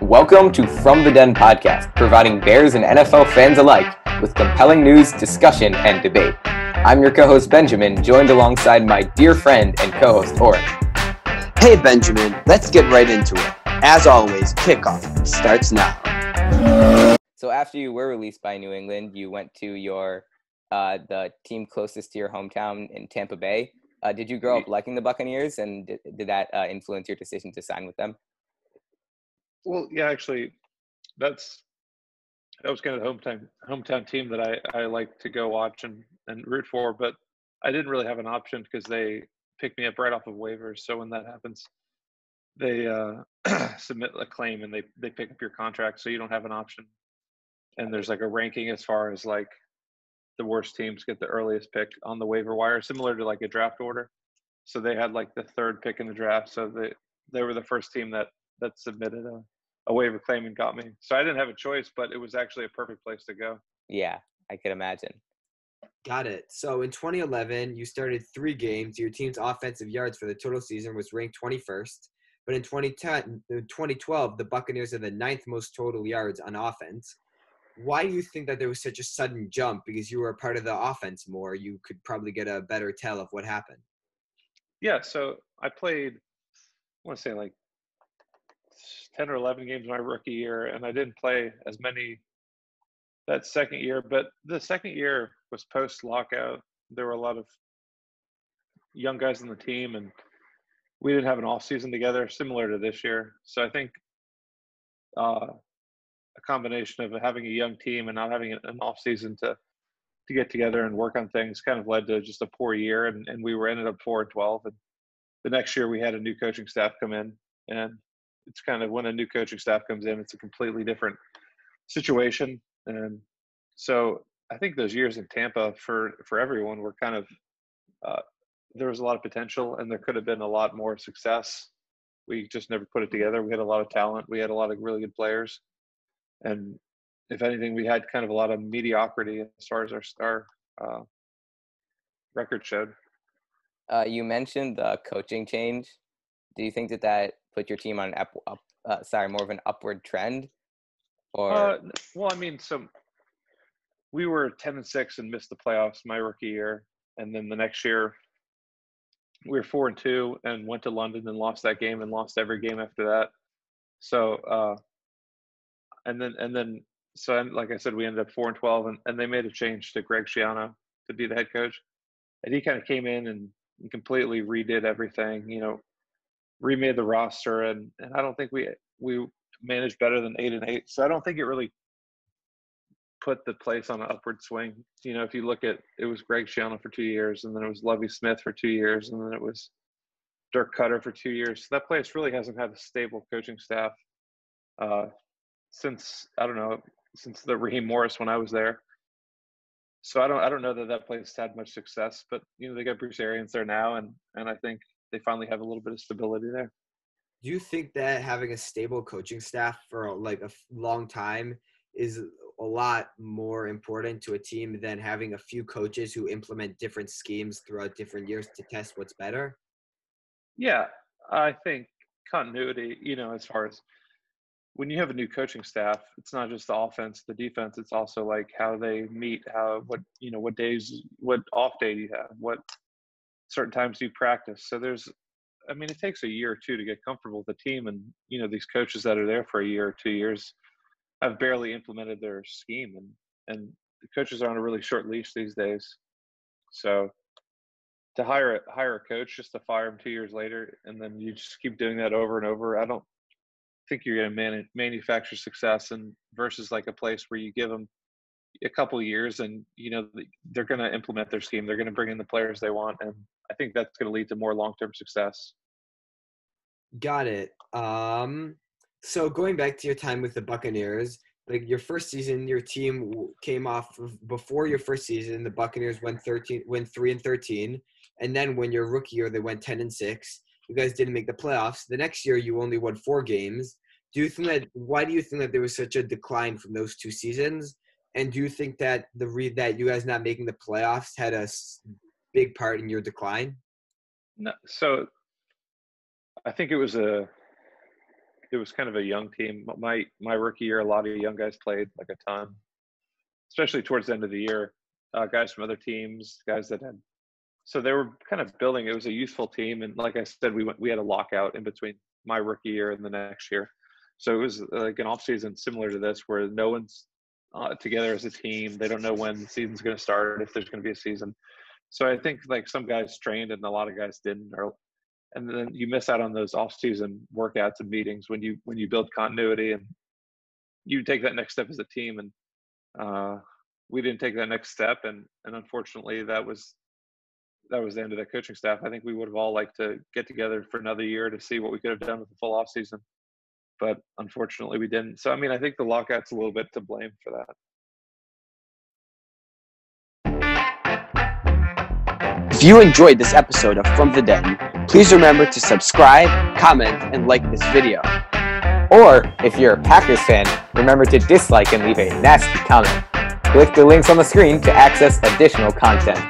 Welcome to From the Den podcast, providing Bears and NFL fans alike with compelling news, discussion, and debate. I'm your co-host Benjamin, joined alongside my dear friend and co-host Oren. Hey Benjamin, let's get right into it. As always, kickoff starts now. So after you were released by New England, you went to your the team closest to your hometown in Tampa Bay. Did you grow up liking the Buccaneers, and did that influence your decision to sign with them? Well, yeah, actually, that was kind of the hometown team that I like to go watch and root for, but I didn't really have an option because they picked me up right off of waivers. So when that happens, they submit a claim and they pick up your contract, so you don't have an option. And there's like a ranking as far as like the worst teams get the earliest pick on the waiver wire, similar to like a draft order. So they had like the third pick in the draft, so they were the first team that submitted a waiver claim and got me. So I didn't have a choice, but it was actually a perfect place to go. Yeah, I could imagine. Got it. So in 2011, you started 3 games. Your team's offensive yards for the total season was ranked 21st. But in 2012, the Buccaneers had the 9th most total yards on offense. Why do you think that there was such a sudden jump? Because you were a part of the offense more. You could probably get a better tell of what happened. Yeah, so I played, I want to say like 10 or 11 games my rookie year, and I didn't play as many that second year. But the second year was post-lockout. There were a lot of young guys on the team, and we didn't have an off-season together, similar to this year. So I think a combination of having a young team and not having an off-season to get together and work on things kind of led to just a poor year, and we ended up 4-12. And the next year we had a new coaching staff come in, and it's kind of when a new coaching staff comes in, it's a completely different situation. And so I think those years in Tampa for everyone were kind of there was a lot of potential, and there could have been a lot more success. We just never put it together. We had a lot of talent. We had a lot of really good players. And if anything, we had kind of a lot of mediocrity as far as our record showed. You mentioned the coaching change. Do you think that put your team on more of an upward trend? Or well, I mean, so we were 10-6 and missed the playoffs my rookie year, and then the next year we were 4-2 and went to London and lost that game and lost every game after that. So and then so like I said, we ended up 4-12, and they made a change to Greg Schiano to be the head coach, and he kind of came in and completely redid everything. Remade the roster, and I don't think we managed better than 8-8. So I don't think it really put the place on an upward swing. If you look at it, was Greg Schiano for 2 years, and then it was Lovie Smith for 2 years, and then it was Dirk Cutter for 2 years. So that place really hasn't had a stable coaching staff since the Raheem Morris when I was there. So I don't know that place had much success, but they got Bruce Arians there now, and I think they finally have a little bit of stability there. Do you think that having a stable coaching staff for like a long time is a lot more important to a team than having a few coaches who implement different schemes throughout different years to test what's better? Yeah, I think continuity, as far as when you have a new coaching staff, it's not just the offense, the defense, it's also like how they meet, what days, what off day do you have, what certain times do you practice. So it takes a year or two to get comfortable with the team, and these coaches that are there for a year or 2 years have barely implemented their scheme, and the coaches are on a really short leash these days. So to hire a coach just to fire him 2 years later, and then you just keep doing that over and over, I don't think you're going to manufacture success, and versus like a place where you give them a couple of years and they're going to implement their scheme, they're going to bring in the players they want, and I think that's going to lead to more long-term success. Got it. So going back to your time with the Buccaneers, like your first season, your team came off before your first season. The Buccaneers went 3-13, and then when your rookie year, they went 10-6. You guys didn't make the playoffs. The next year, you only won 4 games. Why do you think that there was such a decline from those 2 seasons? And do you think that that you guys not making the playoffs had a big part in your decline? No, so I think it was it was kind of a young team. My rookie year, a lot of young guys played, like a ton, especially towards the end of the year. Guys from other teams, guys that had. So they were kind of building. It was a youthful team, and like I said, we had a lockout in between my rookie year and the next year. So it was like an off season similar to this, where no one's together as a team. They don't know when the season's going to start, if there's going to be a season. So I think like some guys trained and a lot of guys didn't, and then you miss out on those off-season workouts and meetings when you build continuity and you take that next step as a team. And we didn't take that next step, and unfortunately that was the end of the coaching staff. I think we would have all liked to get together for another year to see what we could have done with the full off-season, but unfortunately we didn't. So I mean, I think the lockout's a little bit to blame for that. If you enjoyed this episode of From the Den, please remember to subscribe, comment, and like this video. Or, if you're a Packers fan, remember to dislike and leave a nasty comment. Click the links on the screen to access additional content.